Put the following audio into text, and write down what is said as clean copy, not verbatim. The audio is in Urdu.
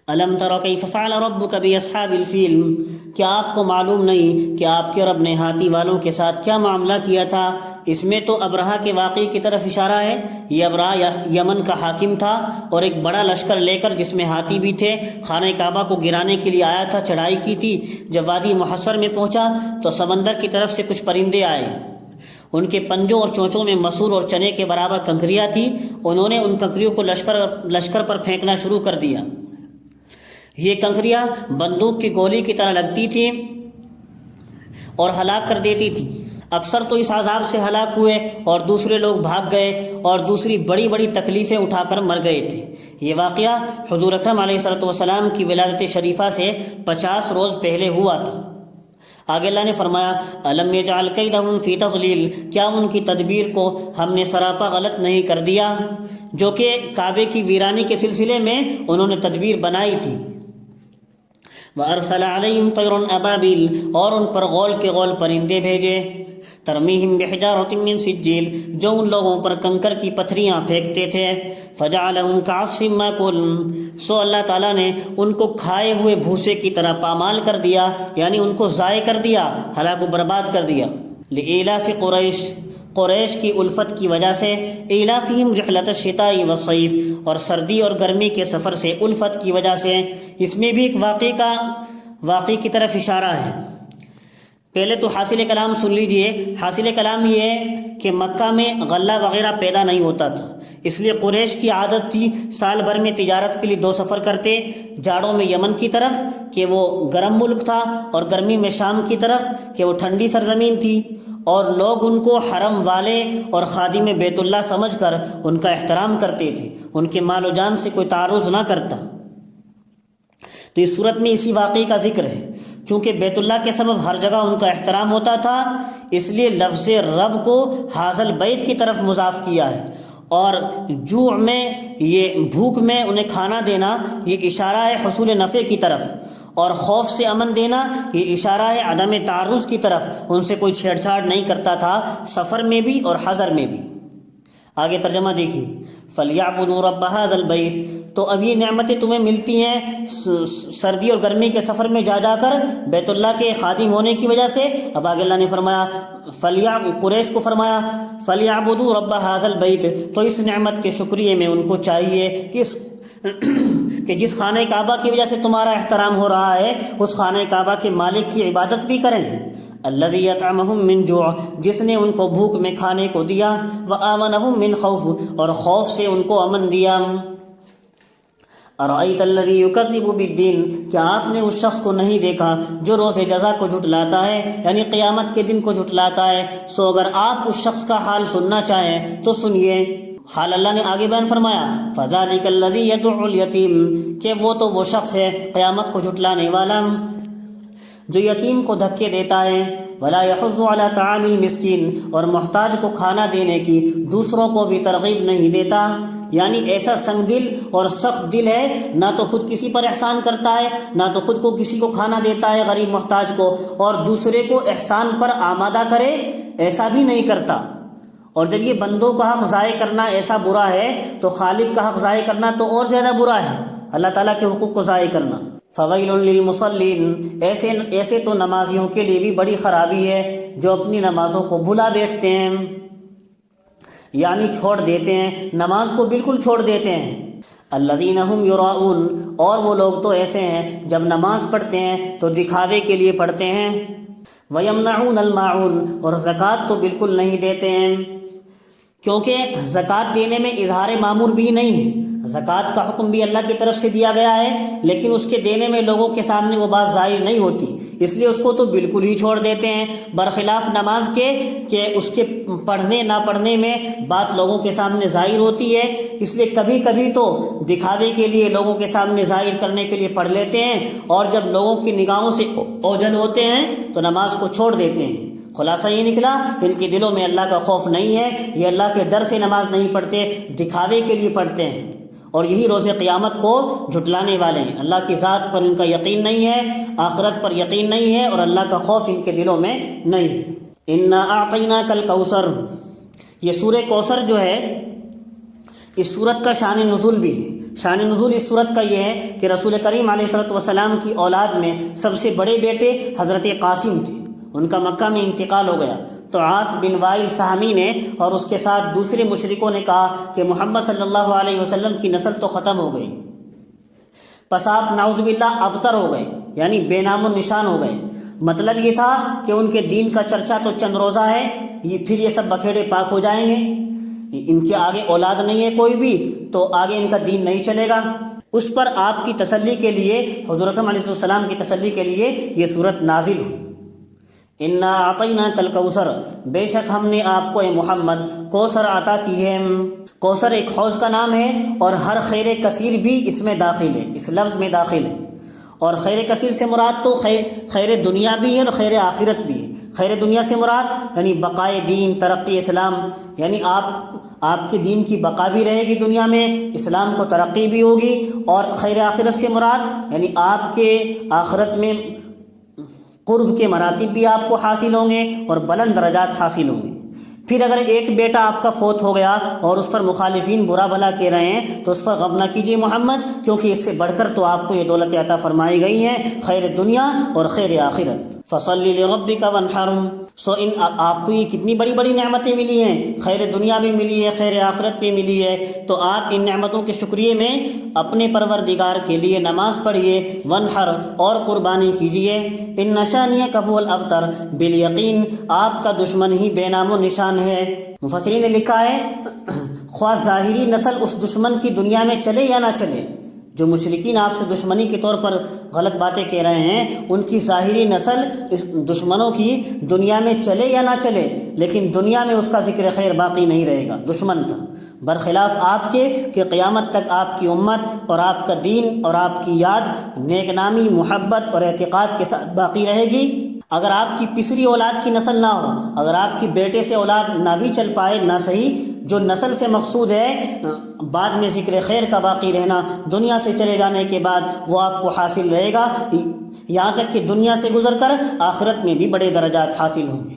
الم تر کیف فعل ربک باصحاب الفیل، کیا آپ کو معلوم نہیں کہ آپ کے رب نے ہاتھی والوں کے ساتھ کیا معاملہ کیا تھا؟ اس میں تو ابرہہ کے واقعے کی طرف اشارہ ہے۔ یہ ابرہہ یمن کا حاکم تھا اور ایک بڑا لشکر لے کر، جس میں ہاتھی بھی تھے، خانہ کعبہ کو گرانے کے لیے آیا تھا، چڑھائی کی تھی۔ جب وادی محصر میں پہنچا تو سمندر کی طرف سے کچھ پرندے آئے، ان کے پنجوں اور چونچوں میں مسور اور چنے کے برابر کنکریاں تھیں۔ انہوں نے ان کنکریوں کو لشکر پر پھینکنا شروع کر دیا۔ یہ کنکریاں بندوق کی گولی کی طرح لگتی تھیں اور ہلاک کر دیتی تھیں۔ اکثر تو اس عذاب سے ہلاک ہوئے اور دوسرے لوگ بھاگ گئے اور دوسری بڑی بڑی تکلیفیں اٹھا کر مر گئے تھے۔ یہ واقعہ حضور اکرم علیہ الصلوۃ والسلام کی ولادت شریفہ سے 50 روز پہلے ہوا تھا۔ آگے اللہ نے فرمایا الم یجعل کیدہم فی تضلیل، کیا ان کی تدبیر کو ہم نے سراپا غلط نہیں کر دیا؟ جو کہ کعبے کی ویرانی کے سلسلے میں انہوں نے تدبیر بنائی تھی۔ وَأَرْسَلَ عَلَيْهِمْ طَيْرًا أَبَابِيلَ، اور ان پر غول کے غول پرندے بھیجے۔ ترمیہم بحجارۃ من سجیل، جو ان لوگوں پر کنکر کی پتھریاں پھینکتے تھے۔ فجعلہم کعصف مأکول، سو اللہ تعالیٰ نے ان کو کھائے ہوئے بھوسے کی طرح پامال کر دیا، یعنی ان کو ضائع کر دیا، ہلاک و برباد کر دیا۔ لإیلاف قریش، قریش کی الفت کی وجہ سے، ایلافہم رحلۃ الشتاء والصیف، اور سردی اور گرمی کے سفر سے، الفت کی وجہ سے۔ اس میں بھی ایک واقعے کی طرف اشارہ ہے۔ پہلے تو حاصل کلام سن لیجئے۔ حاصل کلام یہ ہے کہ مکہ میں غلہ وغیرہ پیدا نہیں ہوتا تھا، اس لیے قریش کی عادت تھی سال بھر میں تجارت کے لیے 2 سفر کرتے، جاڑوں میں یمن کی طرف کہ وہ گرم ملک تھا، اور گرمی میں شام کی طرف کہ وہ ٹھنڈی سرزمین تھی، اور لوگ ان کو حرم والے اور خادم بیت اللہ سمجھ کر ان کا احترام کرتے تھے، ان کے مال و جان سے کوئی تعرض نہ کرتا۔ تو اس صورت میں اسی واقعے کا ذکر ہے۔ چونکہ بیت اللہ کے سبب ہر جگہ ان کا احترام ہوتا تھا، اس لیے لفظ رب کو حاصل بیت کی طرف مضاف کیا ہے، اور جوع میں، یہ بھوک میں انہیں کھانا دینا، یہ اشارہ ہے حصول نفع کی طرف، اور خوف سے امن دینا یہ اشارہ ہے عدم تعرض کی طرف، ان سے کوئی چھیڑ چھاڑ نہیں کرتا تھا، سفر میں بھی اور حضر میں بھی۔ آگے ترجمہ دیکھیے، فَلْيَعْبُدُوا رَبَّ هَٰذَا الْبَيْتِ، تو اب یہ نعمتیں تمہیں ملتی ہیں سردی اور گرمی کے سفر میں جا کر بیت اللہ کے خادم ہونے کی وجہ سے۔ اب آگے اللہ نے فرمایا، قریش کو فرمایا فَلْيَعْبُدُوا رَبَّ هَٰذَا الْبَيْتِ، تو اس نعمت کے شکریہ میں ان کو چاہیے کہ جس خانہ کعبہ کی وجہ سے تمہارا احترام ہو رہا ہے، اس خانہ کعبہ کے مالک کی عبادت بھی کریں۔ الذی یطعمہم من جوع، جس نے ان کو بھوک میں کھانے کو دیا، وآمنہم من خوف، اور خوف سے ان کو امن دیا۔ ارأیت الذی یکذب بالدین، کیا آپ نے اس شخص کو نہیں دیکھا جو روز جزا کو جھٹلاتا ہے، یعنی قیامت کے دن کو جھٹلاتا ہے؟ سو اگر آپ اس شخص کا حال سننا چاہیں تو سنیے۔ حال اللہ نے آگے بیان فرمایا، فذلک الذی یدع الیتیم، کہ وہ شخص ہے قیامت کو جھٹلانے والا جو یتیم کو دھکے دیتا ہے، ولا یحض علی طعام المسکین، اور محتاج کو کھانا دینے کی دوسروں کو بھی ترغیب نہیں دیتا، یعنی ایسا سنگ دل اور سخت دل ہے، نہ تو خود کسی پر احسان کرتا ہے، نہ تو خود کو کسی کو کھانا دیتا ہے غریب محتاج کو، اور دوسرے کو احسان پر آمادہ کرے، ایسا بھی نہیں کرتا۔ اور جب یہ بندوں کا حق ضائع کرنا ایسا برا ہے تو خالق کا حق ضائع کرنا تو اور زیادہ برا ہے، اللہ تعالیٰ کے حقوق کو ضائع کرنا۔ فویل للمصلین، ایسے تو نمازیوں کے لیے بھی بڑی خرابی ہے جو اپنی نمازوں کو بھلا بیٹھتے ہیں، یعنی چھوڑ دیتے ہیں، نماز کو بالکل چھوڑ دیتے ہیں۔ الذین هم یراؤون، اور وہ لوگ تو ایسے ہیں جب نماز پڑھتے ہیں تو دکھاوے کے لیے پڑھتے ہیں۔ ویمنعون الماعون، اور زکوٰۃ تو بالکل نہیں دیتے ہیں، کیونکہ زکوٰۃ دینے میں اظہار معمور بھی نہیں ہے، زکوٰۃ کا حکم بھی اللہ کی طرف سے دیا گیا ہے، لیکن اس کے دینے میں لوگوں کے سامنے وہ بات ظاہر نہیں ہوتی، اس لیے اس کو تو بالکل ہی چھوڑ دیتے ہیں، برخلاف نماز کے کہ اس کے پڑھنے نہ پڑھنے میں بات لوگوں کے سامنے ظاہر ہوتی ہے، اس لیے کبھی کبھی تو دکھاوے کے لیے لوگوں کے سامنے ظاہر کرنے کے لیے پڑھ لیتے ہیں، اور جب لوگوں کی نگاہوں سے اوجھل ہوتے ہیں تو نماز کو چھوڑ دیتے ہیں۔ خلاصہ یہ نکلا ان کے دلوں میں اللہ کا خوف نہیں ہے، یہ اللہ کے ڈر سے نماز نہیں پڑھتے، دکھاوے کے لیے پڑھتے ہیں، اور یہی روز قیامت کو جھٹلانے والے ہیں۔ اللہ کی ذات پر ان کا یقین نہیں ہے، آخرت پر یقین نہیں ہے، اور اللہ کا خوف ان کے دلوں میں نہیں ہے۔ انا اعطیناک الکوثر، یہ سورہ کوثر جو ہے اس سورت کا شان نزول بھی ہے۔ شان نزول اس صورت کا یہ ہے کہ رسول کریم علیہ الصلوۃ والسلام کی اولاد میں سب سے بڑے بیٹے حضرت قاسم تھے، ان کا مکہ میں انتقال ہو گیا تو عاص بن وائل سہمی نے اور اس کے ساتھ دوسرے مشرکوں نے کہا کہ محمد صلی اللہ علیہ وسلم کی نسل تو ختم ہو گئی، پس آپ نعوذ باللہ ابتر ہو گئے، یعنی بے نام و نشان ہو گئے۔ مطلب یہ تھا کہ ان کے دین کا چرچا تو چند روزہ ہے، پھر یہ سب بکھیڑے پاک ہو جائیں گے، ان کے آگے اولاد نہیں ہے کوئی بھی، تو آگے ان کا دین نہیں چلے گا۔ اس پر آپ کی تسلی کے لیے، حضور اکرم علیہ السلام کی تسلی کے لیے یہ صورت نازل ہوئی۔ انا اعطیناک الکوثر، بے شک ہم نے آپ کو اے محمد کوثر عطا کی ہے۔ کوثر ایک حوض کا نام ہے اور ہر خیر کثیر بھی اس میں داخل ہے، اس لفظ میں داخل ہے، اور خیر کثیر سے مراد تو خیر دنیا بھی ہے اور خیر آخرت بھی ہے۔ خیر دنیا سے مراد یعنی بقائے دین، ترقی اسلام، یعنی آپ کے دین کی بقا بھی رہے گی دنیا میں، اسلام کو ترقی بھی ہوگی، اور خیر آخرت سے مراد یعنی آپ کے آخرت میں قرب کے مراتب بھی آپ کو حاصل ہوں گے اور بلند درجات حاصل ہوں گے۔ پھر اگر ایک بیٹا آپ کا فوت ہو گیا اور اس پر مخالفین برا بھلا کہہ رہے ہیں تو اس پر غم نہ کیجیے محمد، کیونکہ اس سے بڑھ کر تو آپ کو یہ دولت عطا فرمائی گئی ہے، خیر دنیا اور خیر آخرت۔ فصلی لربک وانحر، سو ان آپ کو یہ کتنی بڑی بڑی نعمتیں ملی ہیں، خیر دنیا بھی ملی ہے، خیر آخرت بھی ملی ہے، تو آپ ان نعمتوں کے شکریے میں اپنے پروردگار کے لیے نماز پڑھیے، وانحر اور قربانی کیجیے۔ ان شانئک هو الابتر، بالیقین آپ کا دشمن ہی بے نام و نشان ہے۔ مفسرین نے لکھا ہے خواہ ظاہری نسل اس دشمن کی دنیا میں چلے یا نہ چلے، جو مشرکین آپ سے دشمنی کے طور پر غلط باتیں کہہ رہے ہیں، ان کی ظاہری نسل اس دشمنوں کی دنیا میں چلے یا نہ چلے، لیکن دنیا میں اس کا ذکر خیر باقی نہیں رہے گا دشمن کا، برخلاف آپ کے کہ قیامت تک آپ کی امت اور آپ کا دین اور آپ کی یاد نیک نامی، محبت اور اعتقاد کے ساتھ باقی رہے گی۔ اگر آپ کی پسری اولاد کی نسل نہ ہو، اگر آپ کی بیٹے سے اولاد نہ بھی چل پائے، نہ صحیح، جو نسل سے مقصود ہے بعد میں ذکر خیر کا باقی رہنا، دنیا سے چلے جانے کے بعد وہ آپ کو حاصل رہے گا، یہاں تک کہ دنیا سے گزر کر آخرت میں بھی بڑے درجات حاصل ہوں گے۔